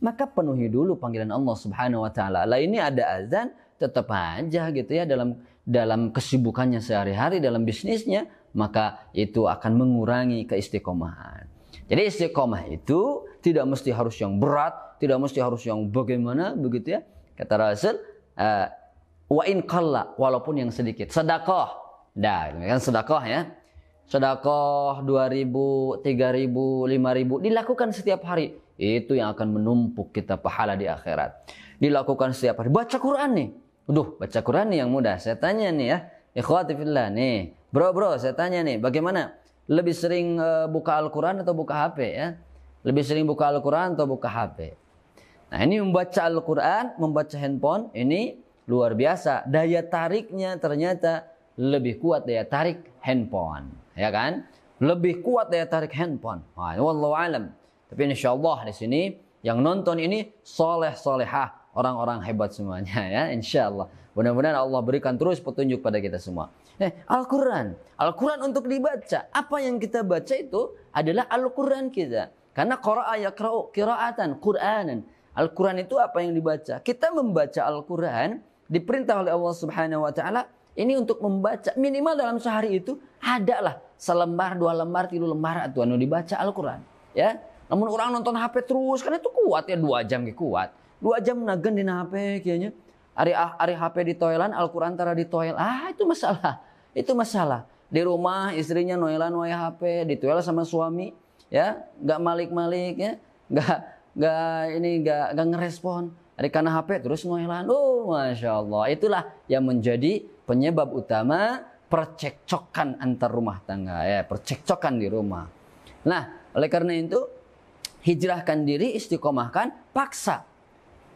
maka penuhi dulu panggilan Allah Subhanahu wa taala. Lah ini ada azan, tetap aja gitu ya dalam kesibukannya sehari-hari, dalam bisnisnya, maka itu akan mengurangi keistiqomahan. Jadi istiqomah itu tidak mesti harus yang berat, tidak mesti harus yang bagaimana begitu ya. Kata Rasul, wa in qalla, walaupun yang sedikit. Sedekah. Dah, kan sedekah ya. Sedekah 2.000, 3.000, 5.000 dilakukan setiap hari. Itu yang akan menumpuk kita pahala di akhirat. Dilakukan setiap hari. Baca Quran nih. Baca Quran nih yang mudah. Saya tanya nih ya, ikhwati fillah nih. Bro, saya tanya nih, bagaimana? Lebih sering buka Al-Quran atau buka HP ya? Lebih sering buka Al-Quran atau buka HP? Nah, ini membaca Al-Quran, membaca handphone, ini luar biasa. Daya tariknya ternyata lebih kuat daya tarik handphone. Ya kan? Lebih kuat daya tarik handphone. Wah, wallahu alam. Tapi insyaallah di sini yang nonton ini soleh-solehah. Orang-orang hebat semuanya ya, insyaallah. Mudah-mudahan Allah berikan terus petunjuk pada kita semua. Al-Quran untuk dibaca. Apa yang kita baca itu adalah Al-Quran kita. Karena qara'a yaqra'u qira'atan, Qur'anan. Al-Quran itu apa yang dibaca. Kita membaca Al-Quran diperintah oleh Allah Subhanahu wa taala ini untuk membaca minimal dalam sehari itu adalah selembar, 2 lembar, 3 lembar atau anu dibaca Al-Quran, ya. Namun orang nonton HP terus kan itu kuat ya, 2 jam kuat. 2 jam nagen di HP kayaknya. Ari HP di toilet, Al-Quran tara di toilet. Itu masalah. Itu masalah. Di rumah istrinya noelan wae HP, di toilet sama suami, ya, enggak malik-malik ya. Enggak ngerespon. Ari kana HP terus noelan. Masya Allah. Itulah yang menjadi penyebab utama percekcokan antar rumah tangga ya, percekcokan di rumah. Nah, oleh karena itu hijrahkan diri, istiqomahkan, paksa.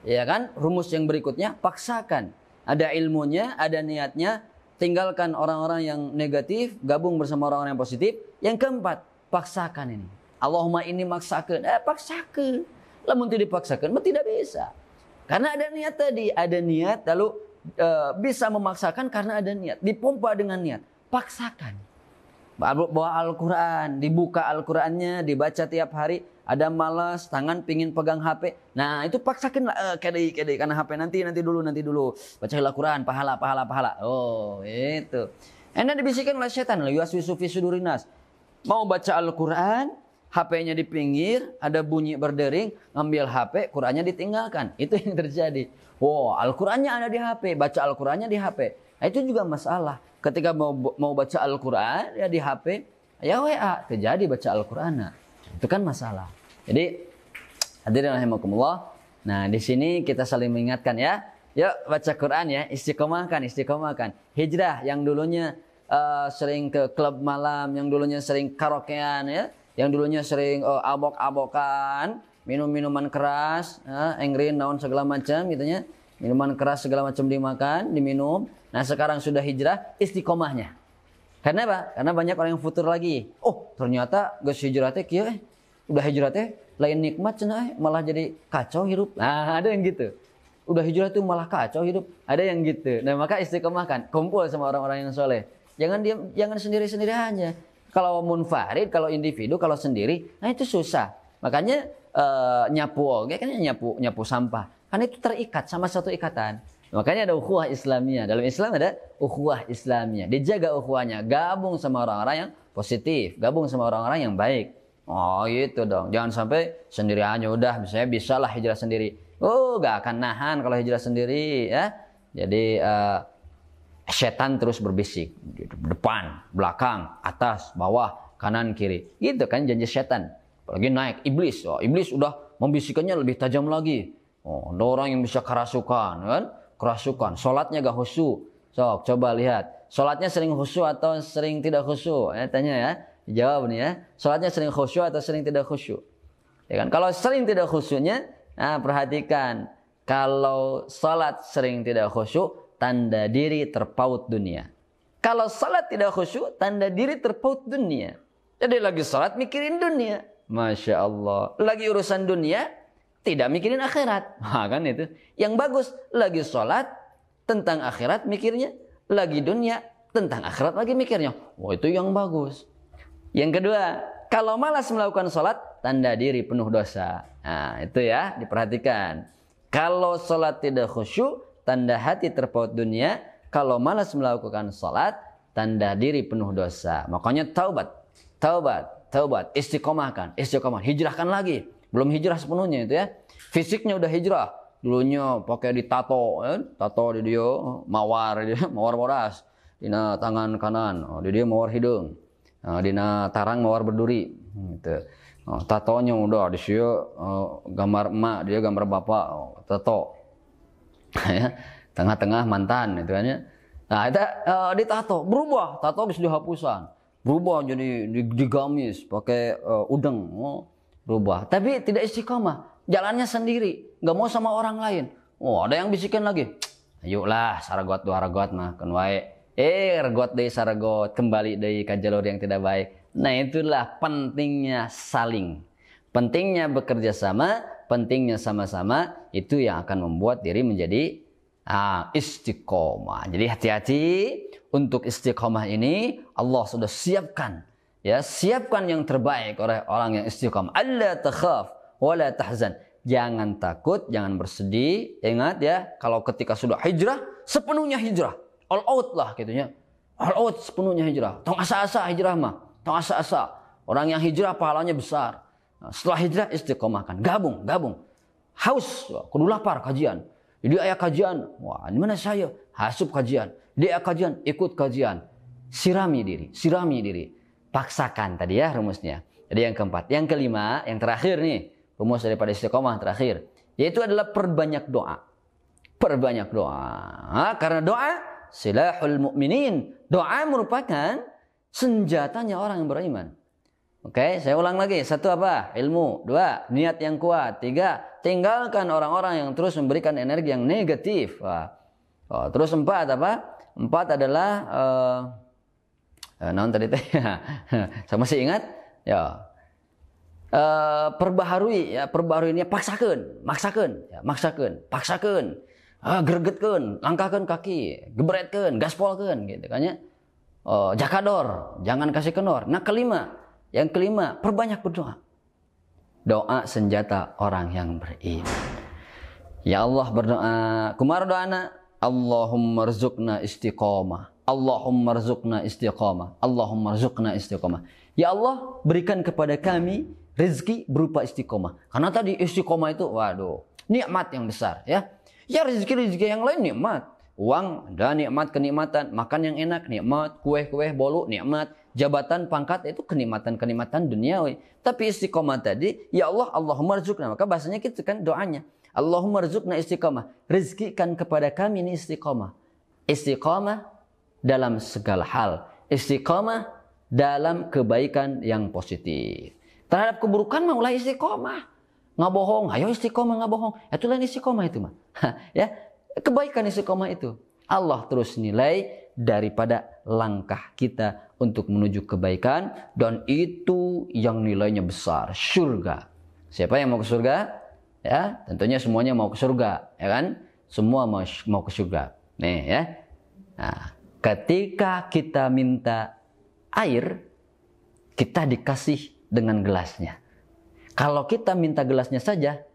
Ya kan? Rumus yang berikutnya, paksakan. Ada ilmunya, ada niatnya, tinggalkan orang-orang yang negatif, gabung bersama orang-orang yang positif. Yang keempat, paksakan ini. Allahumma ini maksakan. Paksakan. Lamun tidak dipaksakan, tidak bisa. Karena ada niat tadi, ada niat lalu bisa memaksakan karena ada niat. Dipompa dengan niat. Paksakan. Bawa Al-Quran, dibuka Al-Qurannya, dibaca tiap hari. Ada malas, tangan pingin pegang HP. Nah, itu paksakan kede karena HP nanti dulu. Baca Al-Quran, pahala. Itu. Enak dibisikkan oleh setan, la yuwaswisu fi sudurinas. Mau baca Al-Quran, HP-nya di pinggir, ada bunyi berdering, ngambil HP, Qurannya ditinggalkan. Itu yang terjadi. Al-Qurannya ada di HP, baca Al-Qurannya di HP. Nah, itu juga masalah. Ketika mau baca Al-Quran ya di HP, ya WA, terjadi baca Al-Quran. Nah, itu kan masalah. Jadi hadirin rahimakumullah. Nah, di sini kita saling mengingatkan ya. Yuk baca Quran ya, istiqomahkan. Hijrah yang dulunya sering ke klub malam, yang dulunya sering karaokean ya, yang dulunya sering abok-abokan, minum-minuman keras, engrin, naon segala macam gitu ya. Minuman keras segala macam dimakan, diminum. Nah, sekarang sudah hijrah, istiqomahnya. Karena apa? Karena banyak orang yang futur lagi. Ternyata geus hijrah teh kieu udah hijrah teh lain nikmat cenah malah jadi kacau hidup. Nah, ada yang gitu. Udah hijrah tuh malah kacau hidup. Ada yang gitu. Nah, maka istiqomahkan, kumpul sama orang-orang yang soleh. Jangan diam, jangan sendiri-sendiri aja. Kalau munfarid, kalau individu, kalau sendiri, nah itu susah. Makanya nyapu kan nyapu sampah. Kan itu terikat sama satu ikatan. Makanya ada ukhuwah Islamiyah. Dalam Islam ada ukhuwah Islamiyah. Dijaga ukhuwahnya, gabung sama orang-orang yang positif, gabung sama orang-orang yang baik. Gitu dong. Jangan sampai sendiri aja udah, misalnya bisalah hijrah sendiri. Gak akan nahan kalau hijrah sendiri ya. Jadi setan terus berbisik, depan, belakang, atas, bawah, kanan, kiri. Gitu kan janji setan. Apalagi naik iblis. Iblis udah membisikkannya lebih tajam lagi. Ada orang yang bisa kerasukan kan? Kerasukan. Salatnya gak khusyuk. Sok, coba lihat. Salatnya sering khusyuk atau sering tidak khusyuk? Tanya ya. Jawab nih ya. Salatnya sering khusyuk atau sering tidak khusyuk? Ya kan? Kalau sering tidak khusyuknya, nah perhatikan. Kalau salat sering tidak khusyuk, tanda diri terpaut dunia. Kalau salat tidak khusyuk, tanda diri terpaut dunia. Jadi lagi salat mikirin dunia. Masya Allah. Lagi urusan dunia, tidak mikirin akhirat. Kan itu. Yang bagus, lagi salat tentang akhirat mikirnya, lagi dunia tentang akhirat lagi mikirnya. Itu yang bagus. Yang kedua, kalau malas melakukan salat, tanda diri penuh dosa. Nah, itu ya, diperhatikan. Kalau sholat tidak khusyuk, tanda hati terpaut dunia. Kalau malas melakukan sholat, tanda diri penuh dosa. Makanya taubat, istiqomahkan, hijrahkan lagi. Belum hijrah sepenuhnya itu ya. Fisiknya udah hijrah. Dulunya pakai ditato, tato di dia mawar moras. Dina tangan kanan, di dia mawar hidung. Dina tarang mawar berduri. Gitu. Tatonya udah di sini gambar emak, dia gambar bapak, tato. Ya, tengah-tengah mantan itu kan ya. Nah, itu ditato, berubah, tato bisa dihapusan. Berubah jadi digamis pakai udeng, berubah. Tapi tidak istiqomah, jalannya sendiri, nggak mau sama orang lain. Ada yang bisikin lagi, ayolah saragot dua ragot mah kan wae. Regot deui saragot, kembali deui ka jalur yang tidak baik. Nah, itulah pentingnya saling. Pentingnya bekerja sama, pentingnya sama-sama, itu yang akan membuat diri menjadi istiqomah. Jadi hati-hati untuk istiqomah ini Allah sudah siapkan. Ya, siapkan yang terbaik oleh orang yang istiqomah. Alla takhaf wa la tahzan. Jangan takut, jangan bersedih. Ingat ya, kalau ketika sudah hijrah, sepenuhnya hijrah. All out lah gitunya. All out sepenuhnya hijrah. Tong asa-asa hijrah mah. Tong asa-asa. Orang yang hijrah pahalanya besar. Nah, setelah hijrah istiqomahkan. Gabung. Haus, kudu lapar kajian. Jadi ayah kajian. Wah, di mana saya? Hasup kajian. Dia kajian, ikut kajian. Sirami diri. Paksakan tadi ya rumusnya. Jadi yang keempat. Yang kelima, yang terakhir nih. Rumus daripada istiqomah terakhir. Yaitu adalah perbanyak doa. Perbanyak doa. Karena doa silahul mu'minin. Doa merupakan senjatanya orang yang beriman. Oke, saya ulang lagi. 1 apa? Ilmu. 2, niat yang kuat. 3, tinggalkan orang-orang yang terus memberikan energi yang negatif. Terus 4 apa? 4 adalah non tadi teh. Saya masih ingat? Ya. Perbaharui paksakeun. Gregetkeun, langkahkeun kaki, gebretkeun, gaspolkeun gitu kan ya. Jakador, jangan kasih kendor. Nah, yang kelima, perbanyak berdoa. Doa senjata orang yang beriman. Ya Allah berdoa, kumar doana, Allahumma rzuqna istiqomah. Ya Allah, berikan kepada kami rezeki berupa istiqomah. Karena tadi istiqomah itu, waduh, nikmat yang besar ya. Ya rezeki yang lain nikmat. Uang dan nikmat, kenikmatan, makan yang enak nikmat, kue bolu nikmat, jabatan pangkat itu kenikmatan duniawi. Tapi istiqomah tadi, ya Allah, Allahumma rzuqna. Maka bahasanya gitu kan doanya. Allahumma rzuqna istiqomah. Rezekikan kepada kami ini istiqomah. Istiqomah dalam segala hal. Istiqomah dalam kebaikan yang positif. Terhadap keburukan mulai istiqomah. Nggak bohong, ayo istiqomah nggak bohong. Itu lain istiqomah itu mah. Ya, kebaikan istiqomah itu. Allah terus nilai daripada langkah kita untuk menuju kebaikan, dan itu yang nilainya besar, surga. Siapa yang mau ke surga? Ya, tentunya semuanya mau ke surga, ya kan? Semua mau ke surga. Nih ya. Nah, ketika kita minta air, kita dikasih dengan gelasnya. Kalau kita minta gelasnya saja,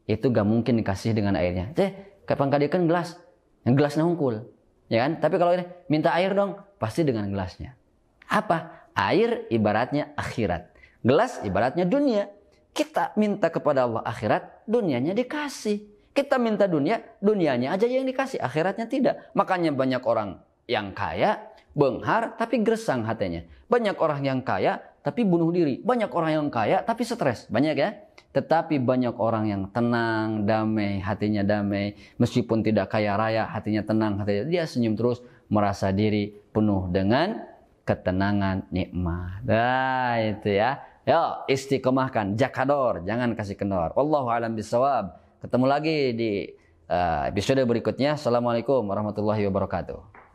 itu gak mungkin dikasih dengan airnya. Kapan kadikan gelas? Yang gelasnya hungkul. Ya kan? Tapi kalau ini, minta air dong, pasti dengan gelasnya. Apa? Air ibaratnya akhirat. Gelas ibaratnya dunia. Kita minta kepada Allah akhirat, dunianya dikasih. Kita minta dunia, dunianya aja yang dikasih, akhiratnya tidak. Makanya banyak orang yang kaya, benghar, tapi gersang hatinya. Banyak orang yang kaya, tapi bunuh diri. Banyak orang yang kaya, tapi stres. Banyak ya. Tetapi banyak orang yang tenang, damai, hatinya damai. Meskipun tidak kaya raya, hatinya tenang. Dia senyum terus, merasa diri penuh dengan ketenangan, nikmat. Nah, itu ya. Yo, istiqomahkan, jakador, jangan kasih kendor. Wallahu a'lam bishawab. Ketemu lagi di episode berikutnya. Assalamualaikum warahmatullahi wabarakatuh.